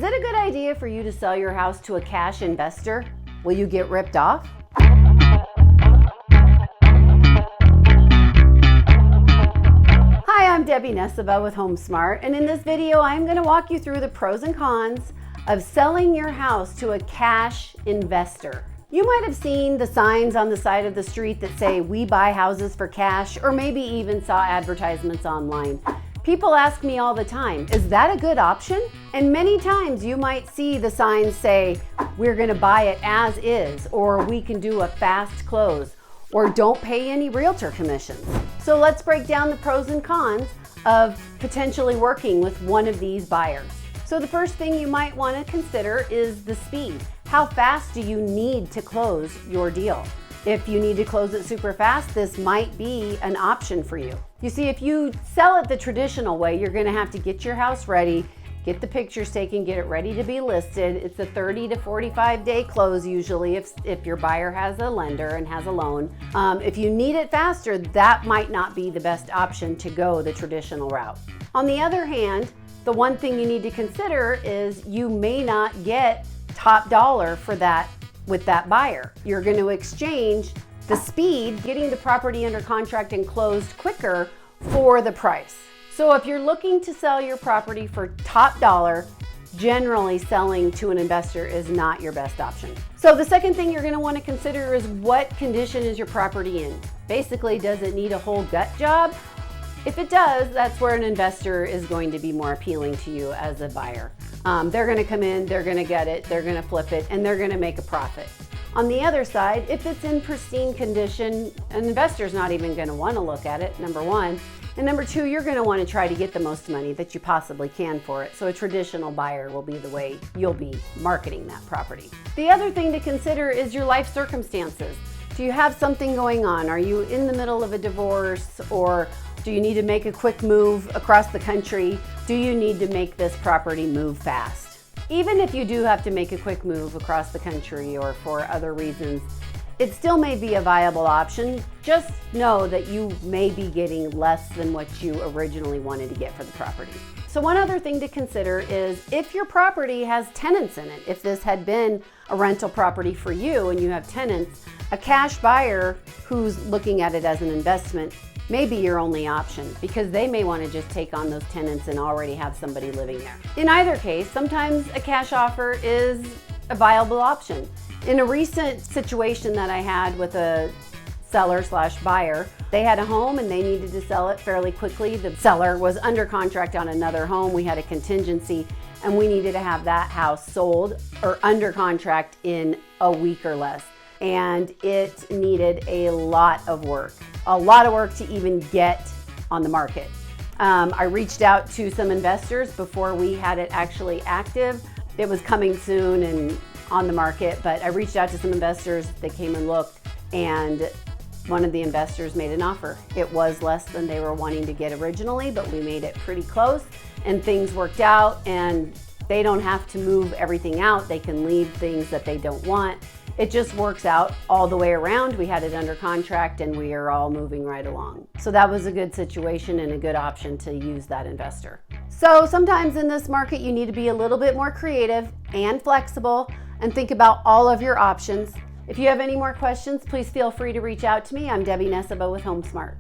Is it a good idea for you to sell your house to a cash investor? Will you get ripped off? Hi, I'm Debby Nesiba with HomeSmart, and in this video I'm going to walk you through the pros and cons of selling your house to a cash investor. You might have seen the signs on the side of the street that say, "We buy houses for cash," or maybe even saw advertisements online. People ask me all the time, is that a good option? And many times you might see the signs say, "We're going to buy it as is," or "We can do a fast close," or "Don't pay any realtor commissions." So let's break down the pros and cons of potentially working with one of these buyers. So the first thing you might want to consider is the speed. How fast do you need to close your deal? If you need to close it super fast, this might be an option for you. You see, if you sell it the traditional way, you're going to have to get your house ready, get the pictures taken, get it ready to be listed. It's a 30 to 45 day close usually if your buyer has a lender and has a loan. If you need it faster, that might not be the best option to go the traditional route. On the other hand, the one thing you need to consider is you may not get top dollar for that with that buyer. You're going to exchange the speed, getting the property under contract and closed quicker, for the price. So if you're looking to sell your property for top dollar, generally selling to an investor is not your best option. So the second thing you're going to want to consider is, what condition is your property in? Basically, does it need a whole gut job? If it does, that's where an investor is going to be more appealing to you as a buyer. They're going to come in, they're going to get it, they're going to flip it, and they're going to make a profit. On the other side, if it's in pristine condition, an investor's not even going to want to look at it, number one. And number two, you're going to want to try to get the most money that you possibly can for it. So a traditional buyer will be the way you'll be marketing that property. The other thing to consider is your life circumstances. Do you have something going on? Are you in the middle of a divorce, or do you need to make a quick move across the country? Do you need to make this property move fast? Even if you do have to make a quick move across the country or for other reasons, it still may be a viable option. Just know that you may be getting less than what you originally wanted to get for the property. So one other thing to consider is if your property has tenants in it. If this had been a rental property for you and you have tenants, a cash buyer who's looking at it as an investment may be your only option, because they may want to just take on those tenants and already have somebody living there. In either case, sometimes a cash offer is a viable option. In a recent situation that I had with a seller/buyer, they had a home and they needed to sell it fairly quickly. The seller was under contract on another home. We had a contingency and we needed to have that house sold or under contract in a week or less. And it needed a lot of work to even get on the market. I reached out to some investors before we had it actually active. It was coming soon and on the market, but I reached out to some investors. They came and looked, and one of the investors made an offer. It was less than they were wanting to get originally, but we made it pretty close and things worked out, and they don't have to move everything out. They can leave things that they don't want. It just works out all the way around. We had it under contract and we are all moving right along. So that was a good situation and a good option to use that investor. So sometimes in this market, you need to be a little bit more creative and flexible and think about all of your options. If you have any more questions, please feel free to reach out to me. I'm Debby Nesiba with HomeSmart.